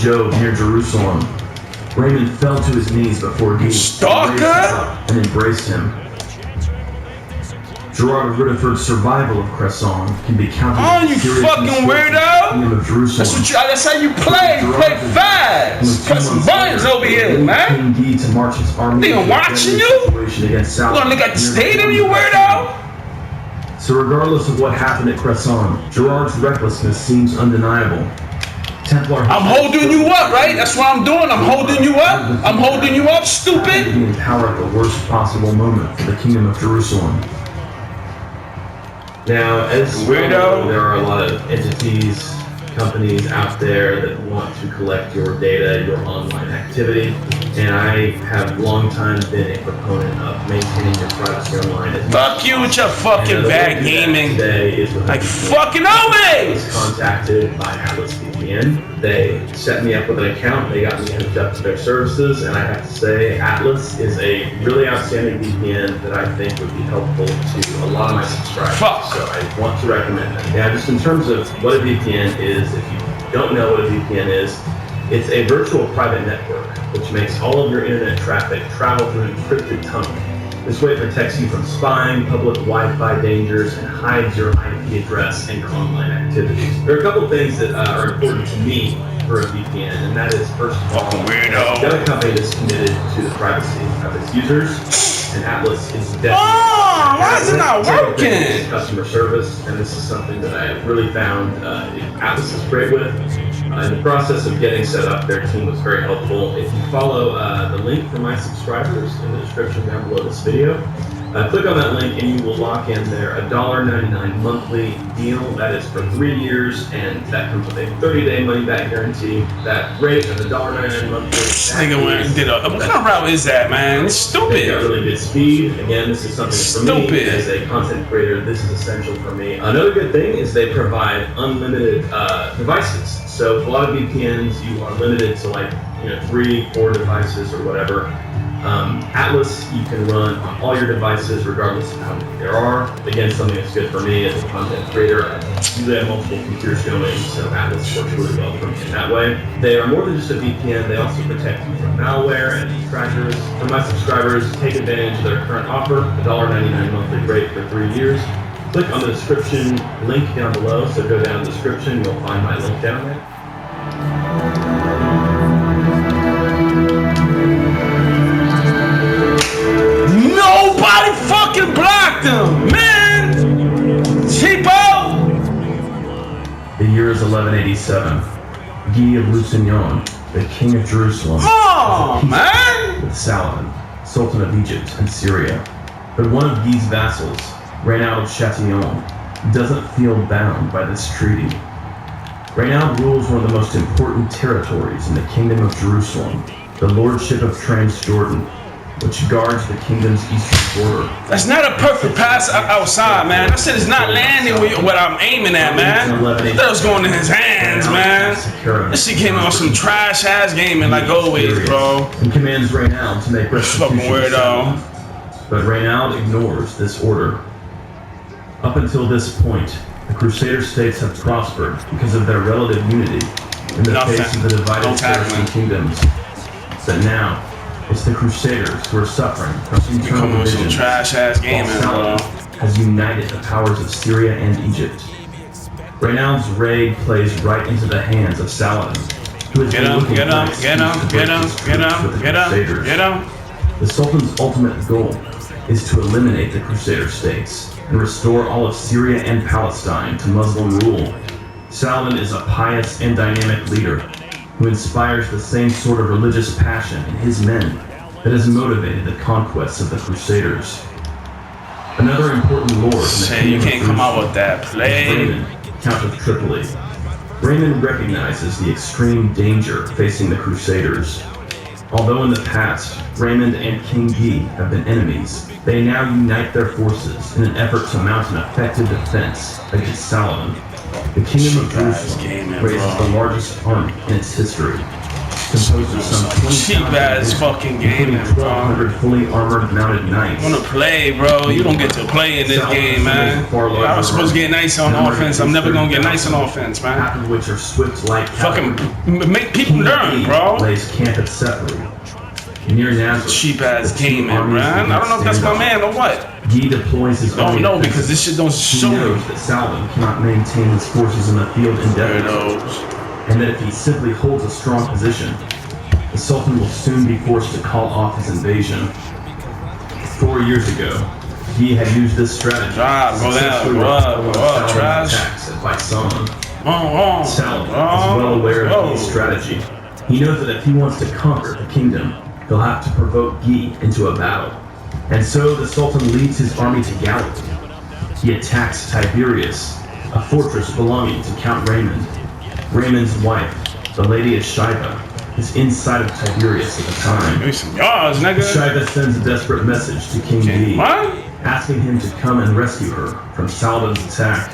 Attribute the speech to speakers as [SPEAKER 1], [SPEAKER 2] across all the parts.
[SPEAKER 1] Jove near Jerusalem. Raymond fell to his knees before Guy and embraced him. Gerard of Rutherford's survival of Cresson can be counted.
[SPEAKER 2] Oh, you fucking weirdo! That's how you play. You play fast. Press some buttons over here, man. Nigga watching you? You gonna look at the stadium, you weirdo?
[SPEAKER 1] So regardless of what happened at Cresson, Gerard's recklessness seems undeniable. Templar,
[SPEAKER 2] I'm holding you up, right? That's what I'm doing. I'm holding you up. I'm holding you up, stupid.
[SPEAKER 1] To be in power at the worst possible moment for the Kingdom of Jerusalem. Now, as weirdo, there are a lot of entities, companies out there that want to collect your data, your online activity, and I have long time been a proponent of maintaining your privacy online.
[SPEAKER 2] Fuck you with your fucking bad gaming. Like fucking always!
[SPEAKER 1] I was contacted by Atlas VPN. They set me up with an account. They got me hooked up to their services, and I have to say, Atlas is a really outstanding VPN that I think would be helpful to a lot of my subscribers.
[SPEAKER 2] Fuck.
[SPEAKER 1] So I want to recommend it. Now, just in terms of what a VPN is, if you don't know what a VPN is, it's a virtual private network, which makes all of your internet traffic travel through an encrypted tunnel. This way it protects you from spying, public Wi-Fi dangers, and hides your IP address and your online activities. There are a couple things that are important to me for a VPN, and that is, first of all, you got a company that's committed to the privacy of its users, and Atlas is definitely
[SPEAKER 2] why is it not working?
[SPEAKER 1] Customer service, and this is something that I have really found Atlas is great with. In the process of getting set up, their team was very helpful. If you follow the link for my subscribers in the description down below this video, click on that link and you will lock in their $1.99 monthly deal. That is for 3 years, and that comes with a 30-day money-back guarantee. That rate of $1.99 monthly.
[SPEAKER 2] Nigga went and did a. What kind of route is that, man? It's stupid.
[SPEAKER 1] They got really good speed. Again, this is something for me as a content creator. This is essential for me. Another good thing is they provide unlimited devices. So a lot of VPNs, you are limited to 3-4 devices or whatever. Atlas, you can run on all your devices regardless of how many there are. Again, something that's good for me as a content creator. I usually have multiple computers going, so Atlas works really well for me in that way. They are more than just a VPN, they also protect you from malware and trackers. For my subscribers, take advantage of their current offer, $1.99 monthly rate for 3 years. Click on the description link down below, so go down the description, you'll find my link down there.
[SPEAKER 2] Nobody fucking blocked him, man! Cheapo!
[SPEAKER 1] The year is 1187. Guy of Lusignan, the king of Jerusalem,
[SPEAKER 2] man!
[SPEAKER 1] with Saladin, Sultan of Egypt and Syria. But one of Guy's vassals, Reynald of Chatillon, doesn't feel bound by this treaty. Reynald rules one of the most important territories in the Kingdom of Jerusalem, the Lordship of Transjordan, which guards the kingdom's eastern border.
[SPEAKER 2] That's not a perfect pass outside, man. That shit is not landing what I'm aiming at, man. That was going in his hands, man. This shit came on some trash ass gaming like always, bro.
[SPEAKER 1] And commands Reynald to make restitution.
[SPEAKER 2] Fucking weirdo.
[SPEAKER 1] But Reynald ignores this order. Up until this point, the Crusader states have prospered because of their relative unity in the face of the divided Saracen kingdoms. But now, it's the Crusaders who are suffering from internal divisions,
[SPEAKER 2] Saladin
[SPEAKER 1] has united the powers of Syria and Egypt. Reynald's raid plays right into the hands of Saladin, who has been looking for an excuse to break his truce with the Crusaders. The Sultan's ultimate goal is to eliminate the Crusader states and restore all of Syria and Palestine to Muslim rule. Saladin is a pious and dynamic leader who inspires the same sort of religious passion in his men that has motivated the conquests of the Crusaders. Another important lord in the Kingdom
[SPEAKER 2] you can't come out with that play.
[SPEAKER 1] Raymond, Count of Tripoli. Raymond recognizes the extreme danger facing the Crusaders. Although in the past, Raymond and King Guy have been enemies, they now unite their forces in an effort to mount an effective defense against Saladin. The Kingdom of Jerusalem raises the largest army in its history. composed of some 20
[SPEAKER 2] cheap ass fucking game, bro.
[SPEAKER 1] 1,200 fully armored mounted knights.
[SPEAKER 2] I wanna play, bro. You don't get to play in this game, man. I was supposed to get nice on offense. I'm never gonna get nice on offense, man.
[SPEAKER 1] Half of which are swift light.
[SPEAKER 2] Fucking make people learn, bro.
[SPEAKER 1] Lays camp at Sephiroth. Near Nazareth.
[SPEAKER 2] Cheap ass game, man. I don't know if that's my man or what.
[SPEAKER 1] He deploys his army.
[SPEAKER 2] No, because this shit don't show
[SPEAKER 1] He
[SPEAKER 2] me.
[SPEAKER 1] knows that Saladin cannot maintain his forces in the field indefinitely, and that if he simply holds a strong position, the Sultan will soon be forced to call off his invasion. 4 years ago, he had used this strategy.
[SPEAKER 2] Successfully
[SPEAKER 1] attacks at Baisan. Saladin is well aware of his strategy. He knows that if he wants to conquer the kingdom, he'll have to provoke Guy into a battle. And so the Sultan leads his army to Galilee. He attacks Tiberias, a fortress belonging to Count Raymond. Raymond's wife, the Lady of Shiva, is inside of Tiberias at the time. Shiva sends a desperate message to King Guy, asking him to come and rescue her from Saladin's attack.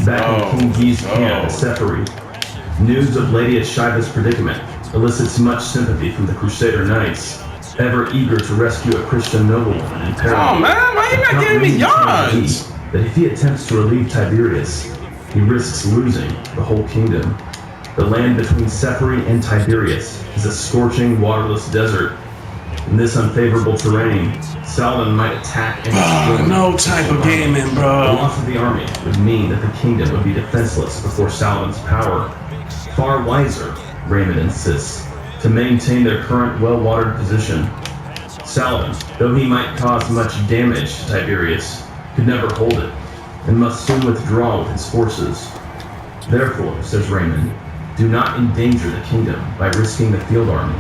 [SPEAKER 1] Back in King Guy's camp at Sephiroth, news of Lady of Shiva's predicament elicits much sympathy from the Crusader Knights, ever eager to rescue a Christian noblewoman in peril.
[SPEAKER 2] Oh man, why you not giving me yards?
[SPEAKER 1] That if he attempts to relieve Tiberias, he risks losing the whole kingdom. The land between Sephiroth and Tiberias is a scorching, waterless desert. In this unfavorable terrain, Saladin might attack and destroy.
[SPEAKER 2] No type of gaming, bro.
[SPEAKER 1] The loss of the army would mean that the kingdom would be defenseless before Saladin's power. Far wiser, Raymond insists, to maintain their current well-watered position. Saladin, though he might cause much damage to Tiberias, could never hold it, and must soon withdraw with his forces. Therefore, says Raymond, do not endanger the kingdom by risking the field army.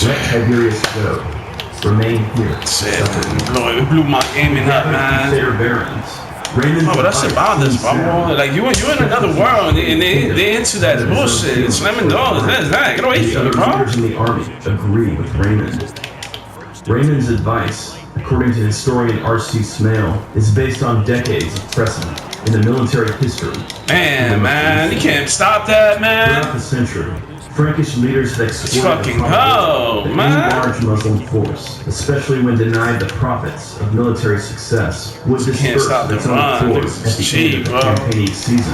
[SPEAKER 1] Let Tiberias go. Remain here.
[SPEAKER 2] It blew my gaming up, man.
[SPEAKER 1] Crusader barons. Raymond,
[SPEAKER 2] but that's about this, bro. Like you in another world, and they into that bullshit. Slamming doors, that's that. Get away from me, bro.
[SPEAKER 1] The leaders in the army agree with Raymond. Raymond's advice, according to historian R.C. Smale, is based on decades of precedent in the military history.
[SPEAKER 2] Man, you can't stop that, man.
[SPEAKER 1] Throughout the century, Frankish leaders had exploited
[SPEAKER 2] fucking hell, man.
[SPEAKER 1] Any large Muslim force, especially when denied the profits of military success, would disperse its own force at the end of the campaigning season.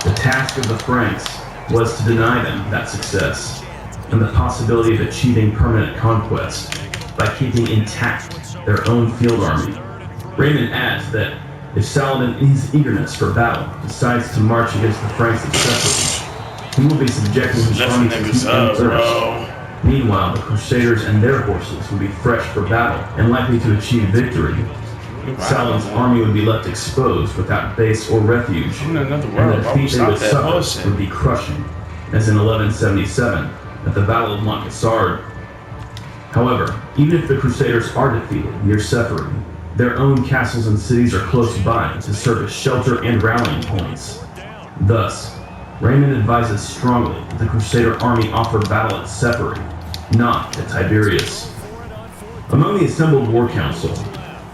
[SPEAKER 1] The task of the Franks was to deny them that success and the possibility of achieving permanent conquest by keeping intact their own field army. Raymond adds that if Saladin, in his eagerness for battle, decides to march against the Franks successfully, he will be subjecting his army to heat and thirst. Meanwhile, the Crusaders and their horses would be fresh for battle and likely to achieve victory. Saladin's army would be left exposed without base or refuge, and the defeat they would suffer would be crushing, as in 1177 at the Battle of Montcassard. However, even if the Crusaders are defeated near Sephiroth, their own castles and cities are close by to serve as shelter and rallying points. Thus, Raymond advises strongly that the Crusader army offer battle at Sephiroth, not at Tiberias. Among the assembled war council,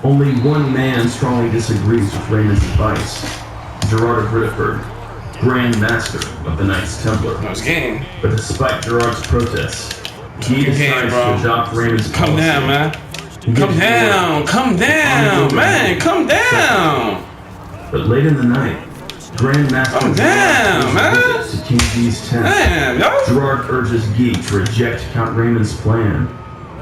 [SPEAKER 1] only one man strongly disagrees with Raymond's advice: Gerard of Ridderford, Grand Master of the Knights Templar. But despite Gerard's protests, he decides to adopt Raymond's policy.
[SPEAKER 2] Come down, man. Come down, man. Come down.
[SPEAKER 1] But late in the night, Grand Master visits to King Guy's tent. Gerard urges Guy to reject Count Raymond's plan.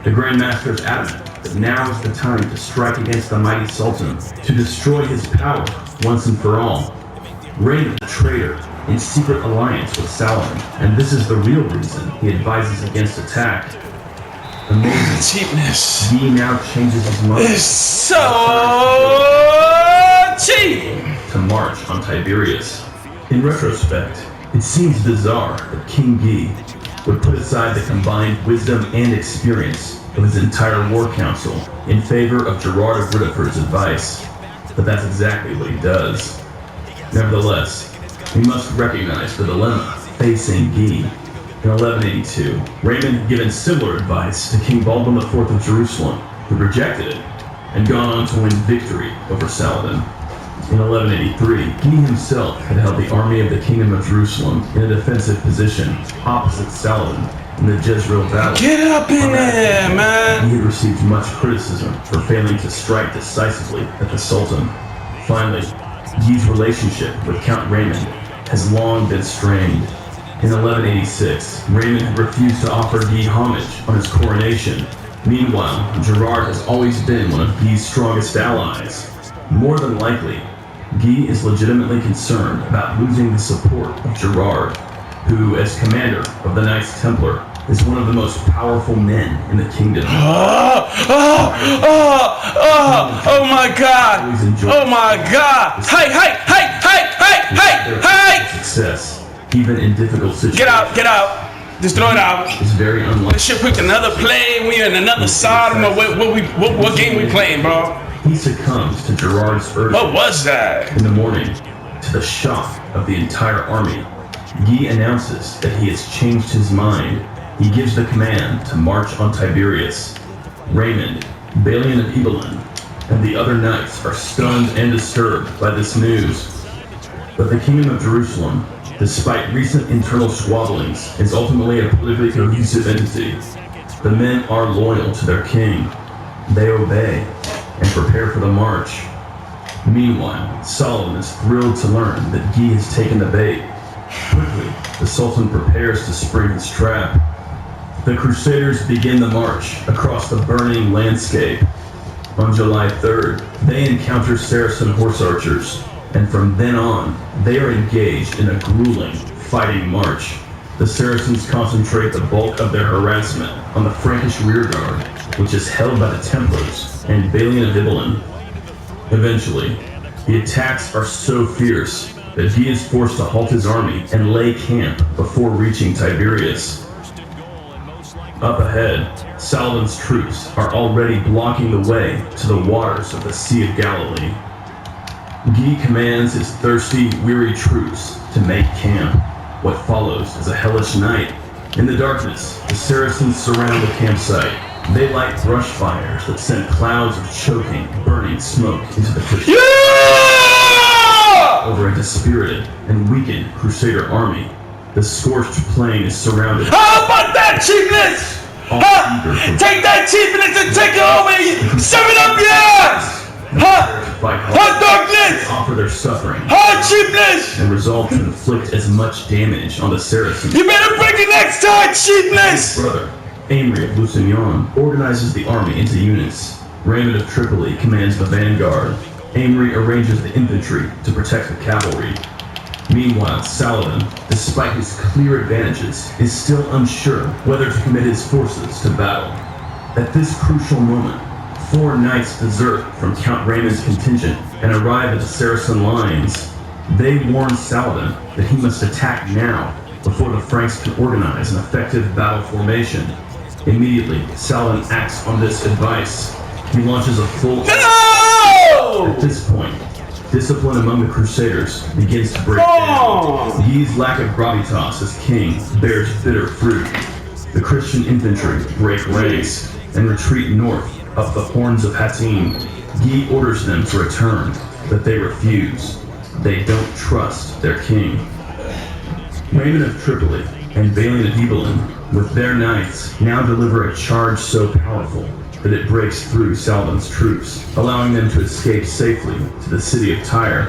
[SPEAKER 1] The Grand Master is adamant that now is the time to strike against the mighty Sultan, to destroy his power once and for all. Raymond, a traitor, in secret alliance with Saladin, and this is the real reason he advises against attack. Amazing
[SPEAKER 2] cheapness.
[SPEAKER 1] Guy now changes his mind.
[SPEAKER 2] It's so cheap
[SPEAKER 1] to march on Tiberias. In retrospect, it seems bizarre that King Guy would put aside the combined wisdom and experience of his entire war council in favor of Gerard of Ridderford's advice, but that's exactly what he does. Nevertheless, we must recognize the dilemma facing Guy. In 1182, Raymond had given similar advice to King Baldwin IV of Jerusalem, who rejected it and gone on to win victory over Saladin. In 1183, Guy himself had held the army of the Kingdom of Jerusalem in a defensive position opposite Saladin in the Jezreel Valley.
[SPEAKER 2] Get up in there, man!
[SPEAKER 1] He had received much criticism for failing to strike decisively at the Sultan. Finally, Guy's relationship with Count Raymond has long been strained. In 1186, Raymond had refused to offer Guy homage on his coronation. Meanwhile, Gerard has always been one of Guy's strongest allies. More than likely, Guy is legitimately concerned about losing the support of Gerard, who, as commander of the Knights Templar, is one of the most powerful men in the kingdom.
[SPEAKER 2] Oh my God! Oh my God! Hey!
[SPEAKER 1] Success, even in difficult situations.
[SPEAKER 2] Get out! Just throw it out.
[SPEAKER 1] It's very unlikely.
[SPEAKER 2] This shit picked another play. We in another Sodom. What game we playing, bro?
[SPEAKER 1] He succumbs to Gerard's urge.
[SPEAKER 2] What was that?
[SPEAKER 1] In the morning, to the shock of the entire army, Guy announces that he has changed his mind. He gives the command to march on Tiberias. Raymond, Balian of Ibelin, and the other knights are stunned and disturbed by this news. But the Kingdom of Jerusalem, despite recent internal squabblings, is ultimately a politically cohesive entity. The men are loyal to their king. They obey and prepare for the march. Meanwhile, Saladin is thrilled to learn that Guy has taken the bait. Quickly, the Sultan prepares to spring his trap. The Crusaders begin the march across the burning landscape. On July 3rd, they encounter Saracen horse archers, and from then on, they are engaged in a grueling fighting march. The Saracens concentrate the bulk of their harassment on the Frankish rearguard, which is held by the Templars and Balian of Ibelin. Eventually, the attacks are so fierce that he is forced to halt his army and lay camp before reaching Tiberias. Up ahead, Saladin's troops are already blocking the way to the waters of the Sea of Galilee. Guy commands his thirsty, weary troops to make camp. What follows is a hellish night. In the darkness, the Saracens surround the campsite. They light brush fires that send clouds of choking, burning smoke into the Christian over a dispirited and weakened Crusader army. The scorched plain is surrounded.
[SPEAKER 2] How about that cheapness? Take that cheapness and take it home and shove it up your ass! Darkness!
[SPEAKER 1] Offer their suffering.
[SPEAKER 2] Cheapness!
[SPEAKER 1] And resolve to inflict as much damage on the Saracens.
[SPEAKER 2] You better bring it next time, cheapness!
[SPEAKER 1] His brother, Aimri of Lusignan, organizes the army into units. Raymond of Tripoli commands the vanguard. Aimri arranges the infantry to protect the cavalry. Meanwhile, Saladin, despite his clear advantages, is still unsure whether to commit his forces to battle. At this crucial moment, 4 knights desert from Count Raymond's contingent and arrive at the Saracen lines. They warn Saladin that he must attack now before the Franks can organize an effective battle formation. Immediately, Saladin acts on this advice. He launches a full...
[SPEAKER 2] No!
[SPEAKER 1] At this point, discipline among the Crusaders begins to break down. Guy's lack of gravitas as king bears bitter fruit. The Christian infantry break ranks and retreat north up the horns of Hattin. Guy orders them to return, but they refuse. They don't trust their king. Raymond of Tripoli and Balian of Ibelin, with their knights, now deliver a charge so powerful that it breaks through Saladin's troops, allowing them to escape safely to the city of Tyre.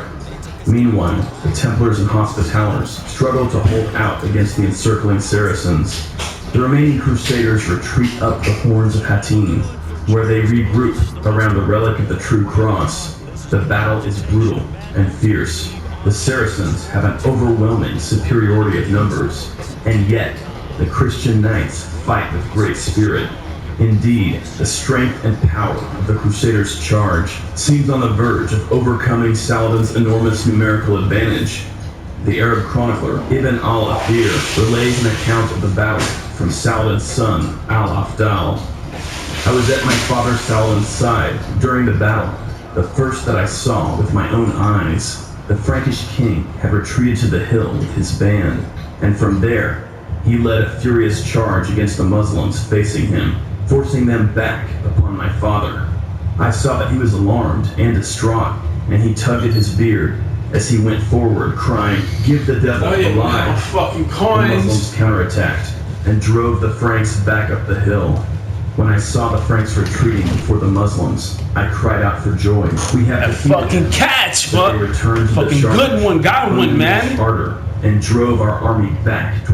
[SPEAKER 1] Meanwhile, the Templars and Hospitallers struggle to hold out against the encircling Saracens. The remaining Crusaders retreat up the horns of Hattin, where they regroup around the relic of the True Cross. The battle is brutal and fierce. The Saracens have an overwhelming superiority of numbers, and yet the Christian knights fight with great spirit. Indeed, the strength and power of the Crusaders' charge seems on the verge of overcoming Saladin's enormous numerical advantage. The Arab chronicler Ibn al-Athir relays an account of the battle from Saladin's son, Al-Afdal. I was at my father Saladin's side during the battle, the first that I saw with my own eyes. The Frankish king had retreated to the hill with his band, and from there, he led a furious charge against the Muslims facing him, forcing them back upon my father. I saw that he was alarmed and distraught. and he tugged at his beard as he went forward, crying, "Give the devil a lie."
[SPEAKER 2] Fucking
[SPEAKER 1] The
[SPEAKER 2] coins.
[SPEAKER 1] Muslims counterattacked and drove the Franks back up the hill. When I saw the Franks retreating before the Muslims, I cried out for joy. We have
[SPEAKER 2] That
[SPEAKER 1] defeated
[SPEAKER 2] fucking
[SPEAKER 1] them.
[SPEAKER 2] catch,
[SPEAKER 1] But
[SPEAKER 2] fuck.
[SPEAKER 1] they returned to
[SPEAKER 2] Fucking
[SPEAKER 1] the charge,
[SPEAKER 2] good one, got one, man.
[SPEAKER 1] harder, and drove our army back